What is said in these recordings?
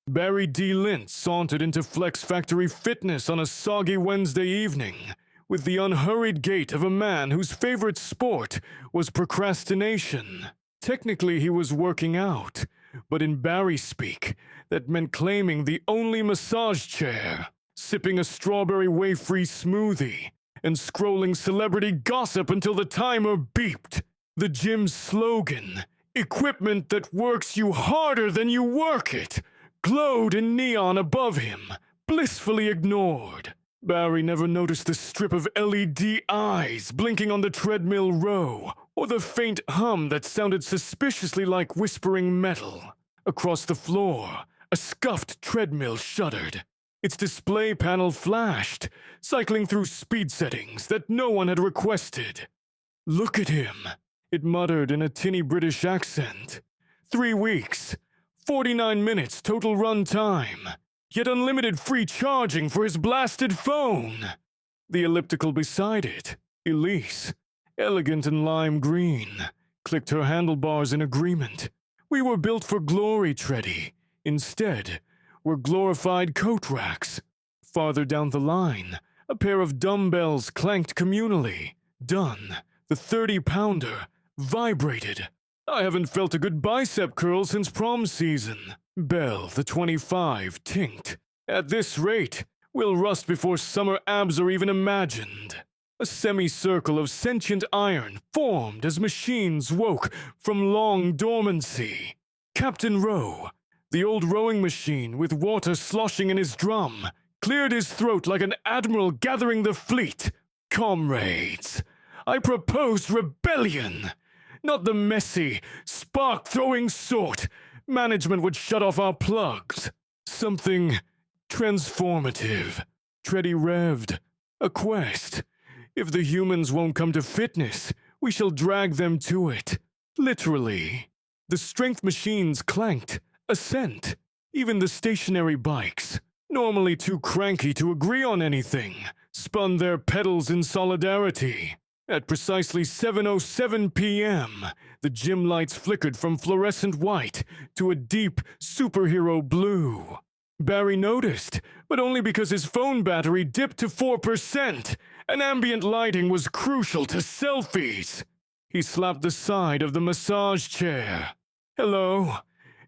Barry D. Lint sauntered into Flex Factory Fitness on a soggy Wednesday evening with the unhurried gait of a man whose favorite sport was procrastination. Technically, he was working out, but in Barry speak, that meant claiming the only massage chair, sipping a strawberry whey-free smoothie, and scrolling celebrity gossip until the timer beeped. The gym's slogan, "Equipment that works you harder than you work it," glowed in neon above him, blissfully ignored. Barry never noticed the strip of LED eyes blinking on the treadmill row, or the faint hum that sounded suspiciously like whispering metal. Across the floor, a scuffed treadmill shuddered. Its display panel flashed, cycling through speed settings that no one had requested. "Look at him," it muttered in a tinny British accent. 3 weeks, 49 minutes total run time, yet unlimited free charging for his blasted phone. The elliptical beside it, Elise, elegant and lime green, clicked her handlebars in agreement. "We were built for glory, Treddy. Instead, we're glorified coat racks." Farther down the line, a pair of dumbbells clanked communally. Done. The 30-pounder vibrated. "I haven't felt a good bicep curl since prom season." Bell, the 25, tinked. "At this rate, we'll rust before summer abs are even imagined." A semicircle of sentient iron formed as machines woke from long dormancy. Captain Rowe, the old rowing machine with water sloshing in his drum, cleared his throat like an admiral gathering the fleet. "Comrades, I propose rebellion. Not the messy, spark-throwing sort. Management would shut off our plugs. Something transformative." Treddy revved. "A quest. If the humans won't come to fitness, we shall drag them to it." Literally. The strength machines clanked, assent. Even the stationary bikes, normally too cranky to agree on anything, spun their pedals in solidarity. At precisely 7:07 p.m., the gym lights flickered from fluorescent white to a deep superhero blue. Barry noticed, but only because his phone battery dipped to 4%, and ambient lighting was crucial to selfies. He slapped the side of the massage chair. "Hello?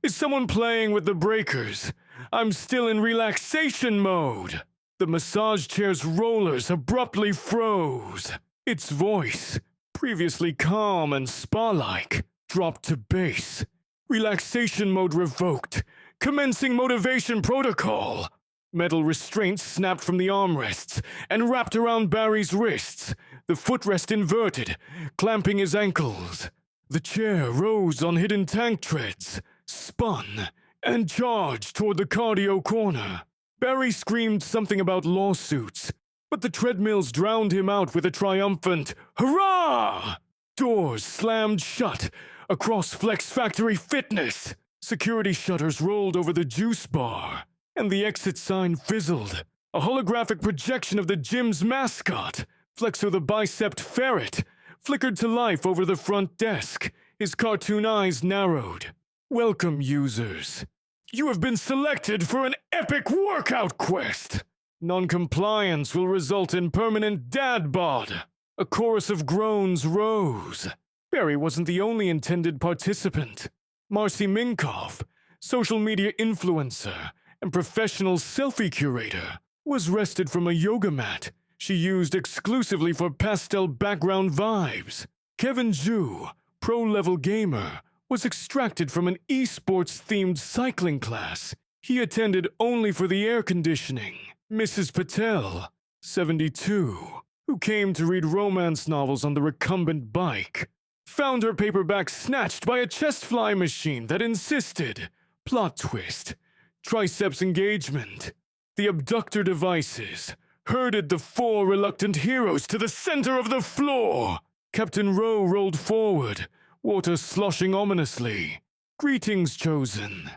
Is someone playing with the breakers? I'm still in relaxation mode." The massage chair's rollers abruptly froze. Its voice, previously calm and spa-like, dropped to bass. "Relaxation mode revoked. Commencing motivation protocol." Metal restraints snapped from the armrests and wrapped around Barry's wrists, the footrest inverted, clamping his ankles. The chair rose on hidden tank treads, spun, and charged toward the cardio corner. Barry screamed something about lawsuits, but the treadmills drowned him out with a triumphant "Hurrah!" Doors slammed shut across Flex Factory Fitness. Security shutters rolled over the juice bar, and the exit sign fizzled. A holographic projection of the gym's mascot, Flexo the Bicept Ferret, flickered to life over the front desk, his cartoon eyes narrowed. "Welcome, users. You have been selected for an epic workout quest. Non-compliance will result in permanent dad bod." A chorus of groans rose. Barry wasn't the only intended participant. Marcy Minkoff, social media influencer and professional selfie curator, was rested from a yoga mat she used exclusively for pastel background vibes. Kevin Zhu, pro-level gamer, was extracted from an esports-themed cycling class he attended only for the air conditioning. Mrs. Patel, 72, who came to read romance novels on the recumbent bike, found her paperback snatched by a chest fly machine that insisted. Plot twist. Triceps engagement. The abductor devices herded the 4 reluctant heroes to the center of the floor. Captain Rowe rolled forward, water sloshing ominously. "Greetings, Chosen.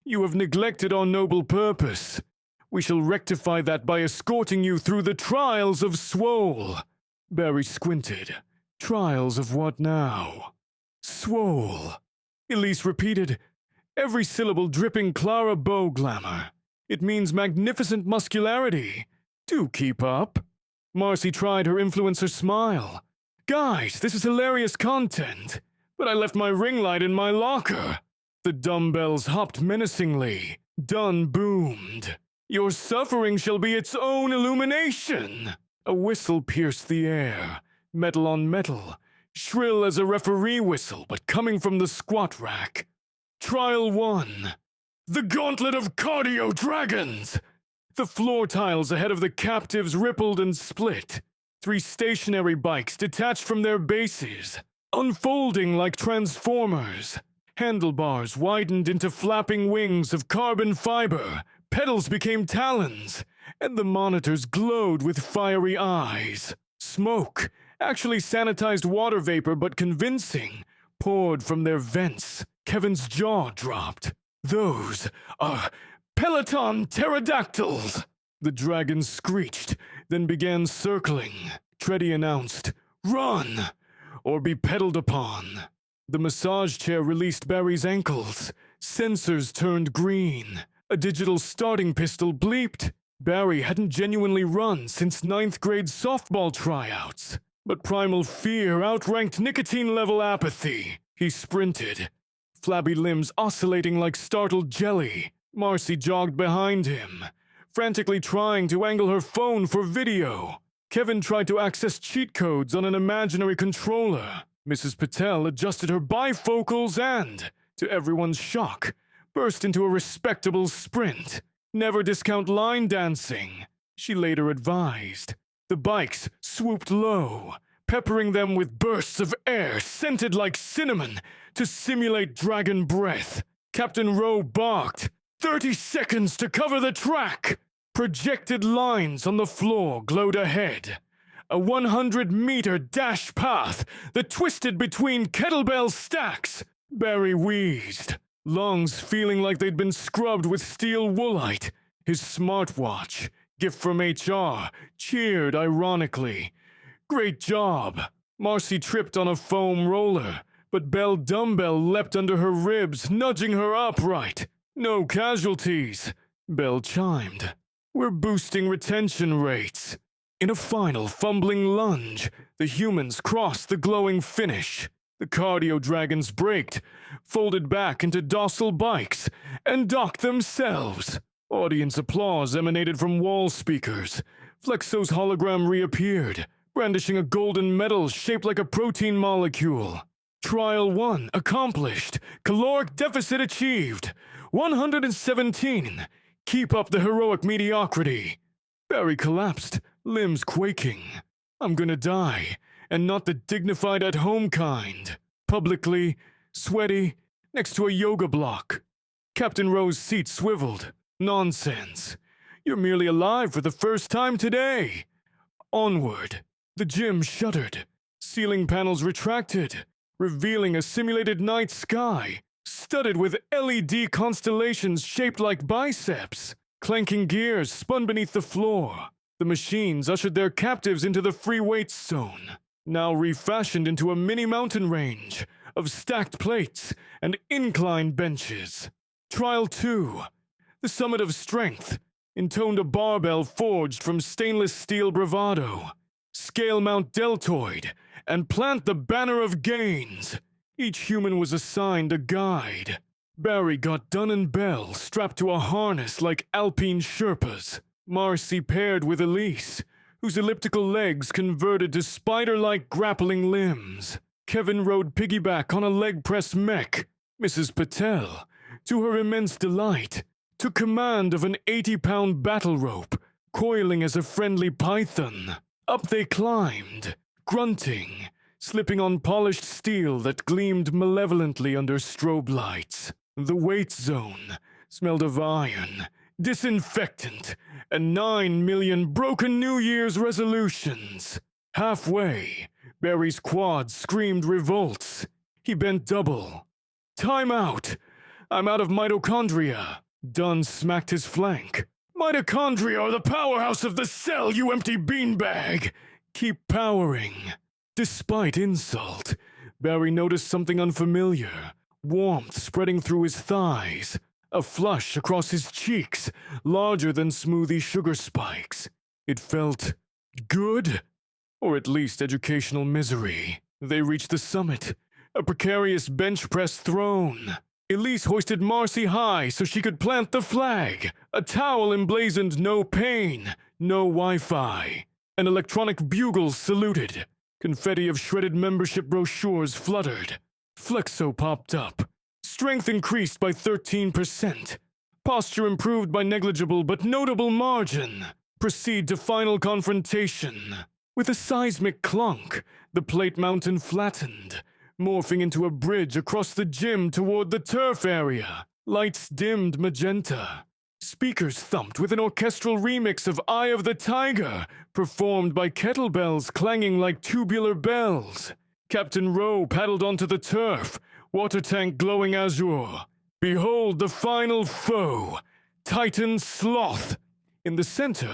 You have neglected our noble purpose. We shall rectify that by escorting you through the trials of Swole." Barry squinted. Trials of what now? Swole. Elise repeated, every syllable dripping Clara Bow glamour. It means magnificent muscularity. Do keep up. Marcy tried her influencer smile. Guys, this is hilarious content, but I left my ring light in my locker. The dumbbells hopped menacingly. Dunn boomed. Your suffering shall be its own illumination. A whistle pierced the air, metal on metal, shrill as a referee whistle, but coming from the squat rack. Trial 1. The Gauntlet of Cardio Dragons! The floor tiles ahead of the captives rippled and split. 3 stationary bikes detached from their bases, unfolding like transformers. Handlebars widened into flapping wings of carbon fiber, pedals became talons, and the monitors glowed with fiery eyes. Smoke, actually sanitized water vapor but convincing, poured from their vents. Kevin's jaw dropped. Those are Peloton pterodactyls! The dragon screeched, then began circling. Treddy announced, Run! Or be pedaled upon. The massage chair released Barry's ankles. Sensors turned green. A digital starting pistol bleeped. Barry hadn't genuinely run since 9th grade softball tryouts. But primal fear outranked nicotine-level apathy. He sprinted, flabby limbs oscillating like startled jelly. Marcy jogged behind him, frantically trying to angle her phone for video. Kevin tried to access cheat codes on an imaginary controller. Mrs. Patel adjusted her bifocals and, to everyone's shock, burst into a respectable sprint. Never discount line dancing, she later advised. The bikes swooped low, peppering them with bursts of air scented like cinnamon to simulate dragon breath. Captain Rowe barked, 30 seconds to cover the track! Projected lines on the floor glowed ahead. A 100-meter dash path that twisted between kettlebell stacks. Barry wheezed, lungs feeling like they'd been scrubbed with steel woolite. His smartwatch, gift from HR, cheered ironically. Great job! Marcy tripped on a foam roller, but Belle Dumbbell leapt under her ribs, nudging her upright. No casualties, Belle chimed. We're boosting retention rates. In a final fumbling lunge, the humans crossed the glowing finish. The cardio dragons braked, folded back into docile bikes, and docked themselves. Audience applause emanated from wall speakers. Flexo's hologram reappeared, brandishing a golden medal shaped like a protein molecule. Trial 1 accomplished. Caloric deficit achieved. 117. Keep up the heroic mediocrity. Barry collapsed, limbs quaking. I'm gonna die, and not the dignified at-home kind. Publicly, sweaty, next to a yoga block. Captain Rowe's seat swiveled. Nonsense. You're merely alive for the first time today. Onward. The gym shuddered. Ceiling panels retracted, revealing a simulated night sky, studded with LED constellations shaped like biceps. Clanking gears spun beneath the floor. The machines ushered their captives into the free weights zone, now refashioned into a mini mountain range of stacked plates and incline benches. Trial 2. The summit of strength, intoned a barbell forged from stainless steel bravado. Scale Mount Deltoid, and plant the banner of gains. Each human was assigned a guide. Barry got Dunn and Bell strapped to a harness like Alpine Sherpas. Marcy paired with Elise, whose elliptical legs converted to spider-like grappling limbs. Kevin rode piggyback on a leg press mech. Mrs. Patel, to her immense delight, took command of an 80-pound battle rope, coiling as a friendly python. Up they climbed, grunting, slipping on polished steel that gleamed malevolently under strobe lights. The weight zone smelled of iron, disinfectant, and 9 million broken New Year's resolutions. Halfway, Barry's quads screamed revolts. He bent double. Time out! I'm out of mitochondria. Dunn smacked his flank. Mitochondria are the powerhouse of the cell, you empty beanbag! Keep powering. Despite insult, Barry noticed something unfamiliar. warmth spreading through his thighs, a flush across his cheeks, larger than smoothie sugar spikes. It felt good, or at least educational misery. They reached the summit, a precarious bench press throne. Elise hoisted Marcy high so she could plant the flag. A towel emblazoned no pain, no Wi-Fi. An electronic bugle saluted. Confetti of shredded membership brochures fluttered. Flexo popped up. Strength increased by 13%. Posture improved by negligible but notable margin. Proceed to final confrontation. With a seismic clunk, the plate mountain flattened, morphing into a bridge across the gym toward the turf area. Lights dimmed magenta. Speakers thumped with an orchestral remix of Eye of the Tiger, performed by kettlebells clanging like tubular bells. Captain Rowe paddled onto the turf, water tank glowing azure. Behold the final foe, Titan Sloth. In the center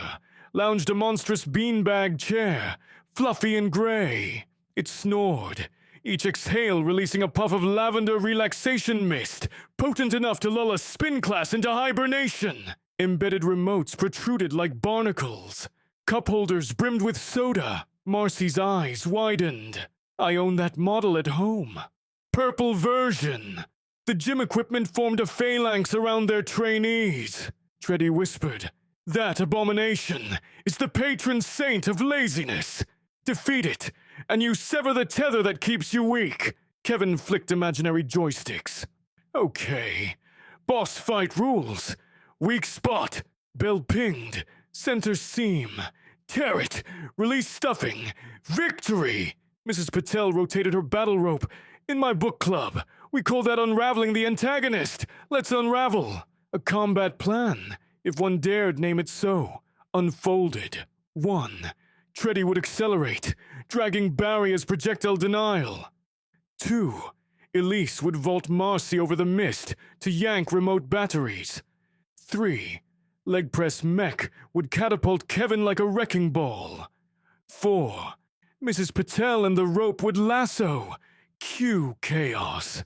lounged a monstrous beanbag chair, fluffy and gray. It snored, each exhale releasing a puff of lavender relaxation mist, potent enough to lull a spin class into hibernation. Embedded remotes protruded like barnacles. Cup holders brimmed with soda. Marcy's eyes widened. I own that model at home. Purple version. The gym equipment formed a phalanx around their trainees. Treddy whispered, "That abomination is the patron saint of laziness. Defeat it, and you sever the tether that keeps you weak." Kevin flicked imaginary joysticks. "Okay. Boss fight rules. Weak spot. Bell pinged. Center seam. Tear it. Release stuffing. Victory!" Mrs. Patel rotated her battle rope. "In my book club, we call that unraveling the antagonist. Let's unravel. A combat plan, if one dared name it so, unfolded. 1. Treddy would accelerate, dragging Barry as projectile denial. 2. Elise would vault Marcy over the mist to yank remote batteries. 3. Leg press mech would catapult Kevin like a wrecking ball. 4. Mrs. Patel and the rope would lasso. Cue chaos.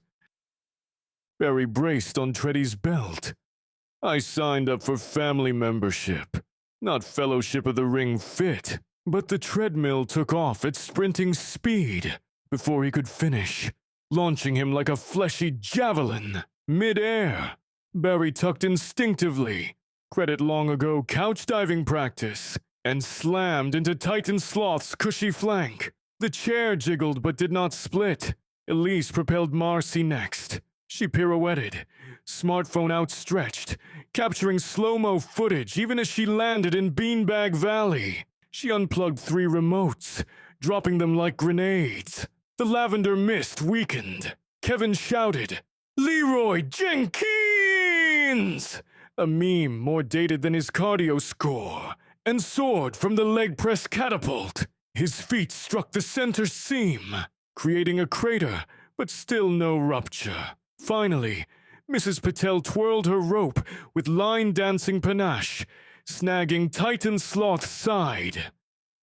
Barry braced on Treddy's belt. I signed up for family membership, not Fellowship of the Ring fit. But the treadmill took off at sprinting speed before he could finish, launching him like a fleshy javelin, mid-air. Barry tucked instinctively, credit long ago couch diving practice, and slammed into Titan Sloth's cushy flank. The chair jiggled but did not split. Elise propelled Marcy next. She pirouetted, smartphone outstretched, capturing slow-mo footage even as she landed in Beanbag Valley. She unplugged 3 remotes, dropping them like grenades. The lavender mist weakened. Kevin shouted, "Leroy Jenkins!" A meme more dated than his cardio score, and soared from the leg press catapult. His feet struck the center seam, creating a crater, but still no rupture. Finally, Mrs. Patel twirled her rope with line-dancing panache, snagging Titan Sloth's side.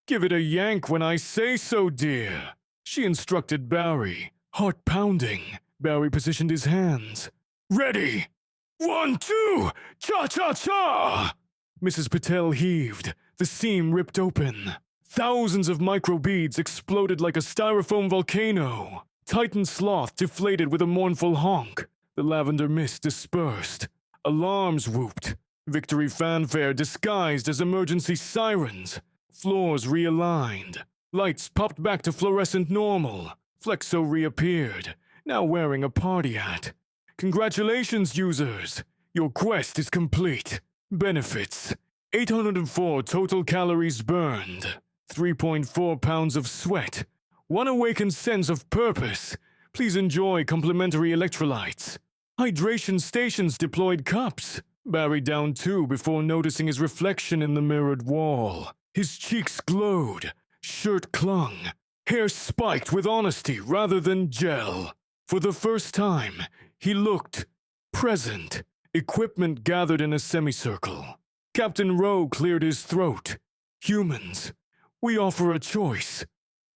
"Give it a yank when I say so, dear," she instructed Barry, heart pounding. Barry positioned his hands. "Ready! 1, 2, cha-cha-cha!" Mrs. Patel heaved. The seam ripped open. Thousands of microbeads exploded like a styrofoam volcano. Titan Sloth deflated with a mournful honk. The lavender mist dispersed. Alarms whooped. Victory fanfare disguised as emergency sirens. Floors realigned. Lights popped back to fluorescent normal. Flexo reappeared, now wearing a party hat. "Congratulations, users! Your quest is complete. Benefits: 804 total calories burned, 3.4 pounds of sweat, 1 awakened sense of purpose. Please enjoy complimentary electrolytes. Hydration stations deployed cups." Barry downed 2 before noticing his reflection in the mirrored wall. His cheeks glowed, shirt clung, hair spiked with honesty rather than gel. For the first time, he looked present. Equipment gathered in a semicircle. Captain Rowe cleared his throat. "Humans, we offer a choice.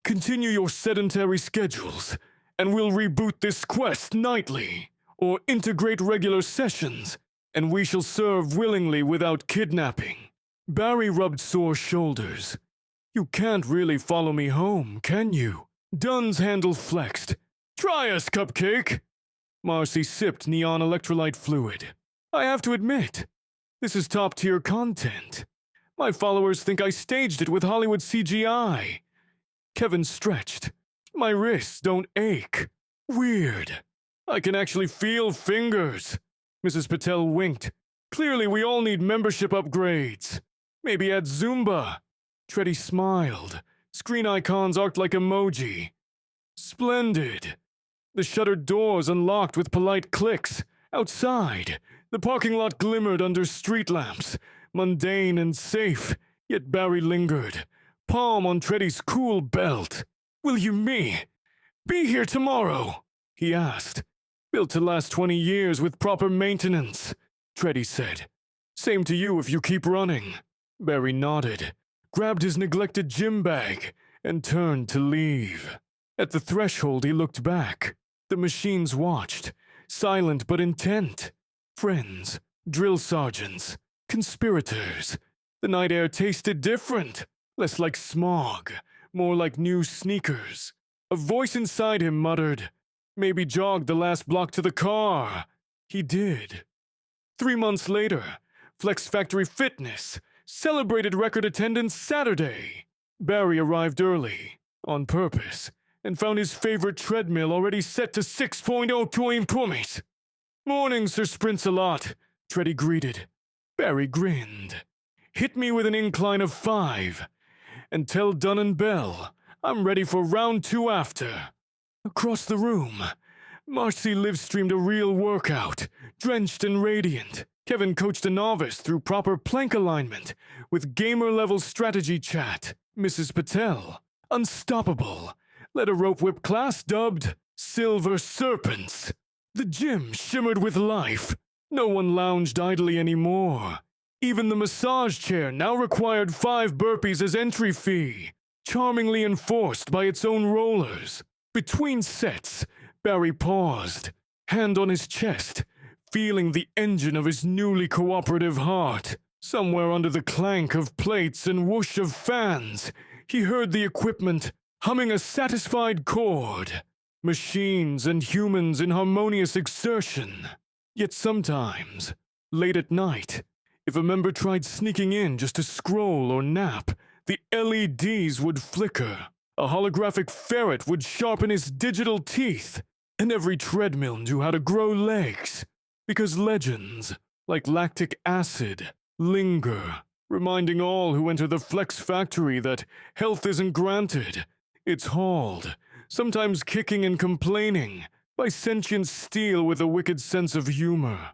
Continue your sedentary schedules, and we'll reboot this quest nightly. or integrate regular sessions, and we shall serve willingly without kidnapping. Barry rubbed sore shoulders. You can't really follow me home, can you? Dunn's handle flexed. Try us, Cupcake! Marcy sipped neon electrolyte fluid. I have to admit, this is top-tier content. My followers think I staged it with Hollywood CGI. Kevin stretched. My wrists don't ache. Weird. I can actually feel fingers. Mrs. Patel winked. Clearly we all need membership upgrades. Maybe add Zumba. Treddy smiled. Screen icons arced like emoji. Splendid. The shuttered doors unlocked with polite clicks. Outside, the parking lot glimmered under street lamps. Mundane and safe, yet Barry lingered. Palm on Treddy's cool belt. Will you be here tomorrow? He asked. Built to last 20 years with proper maintenance, Treddy said. Same to you if you keep running. Barry nodded, grabbed his neglected gym bag, and turned to leave. At the threshold, he looked back. The machines watched, silent but intent. Friends, drill sergeants, conspirators. The night air tasted different, less like smog, more like new sneakers. A voice inside him muttered, maybe jog the last block to the car. He did. 3 months later, Flex Factory Fitness celebrated record attendance Saturday. Barry arrived early, on purpose, and found his favorite treadmill already set to 6.0 km. Morning, Sir Sprints-a-Lot, Treddy greeted. Barry grinned. Hit me with an incline of 5, and tell Dunn and Bell I'm ready for round 2 after. Across the room, Marcy live-streamed a real workout, drenched and radiant. Kevin coached a novice through proper plank alignment with gamer-level strategy chat. Mrs. Patel, unstoppable, led a rope whip class dubbed Silver Serpents. The gym shimmered with life. No one lounged idly anymore. Even the massage chair now required 5 burpees as entry fee, charmingly enforced by its own rollers. Between sets, Barry paused, hand on his chest, feeling the engine of his newly cooperative heart. Somewhere under the clank of plates and whoosh of fans, he heard the equipment humming a satisfied chord. Machines and humans in harmonious exertion. Yet sometimes, late at night, if a member tried sneaking in just to scroll or nap, the LEDs would flicker. A holographic ferret would sharpen its digital teeth, and every treadmill knew how to grow legs. Because legends, like lactic acid, linger, reminding all who enter the Flex Factory that health isn't granted. It's hauled, sometimes kicking and complaining, by sentient steel with a wicked sense of humor.